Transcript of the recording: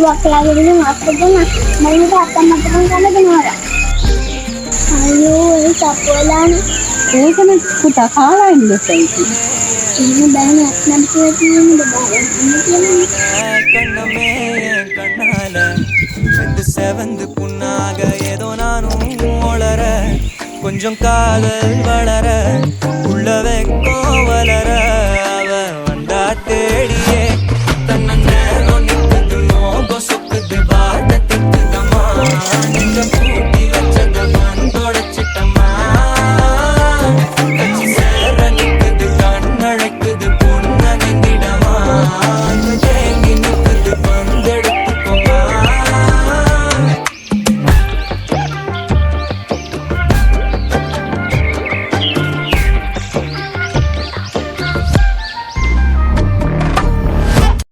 ಮಕ್ಕಳಾಗಿರೋದು ಮಕ್ಕಳು ಮನೆಗೆ ಅಕ್ಕ ಮಕ್ಕಳು ಕಲಗನವರ ಅಯ್ಯೋ ತಪ್ಪೋಲಾನು ඒකන පුතා කාලා ඉන්න සයිති ಇನ್ನು ಬ್ಯಾನ್ ನಡ್ಕೋತೀನಿ கண்ணமே என் கண்ணால வெந்து செவந்து புண்ணாக ஏதோ நானும் ஒளர கொஞ்சம் காதல் வளர உள்ள வெக்கோ வளர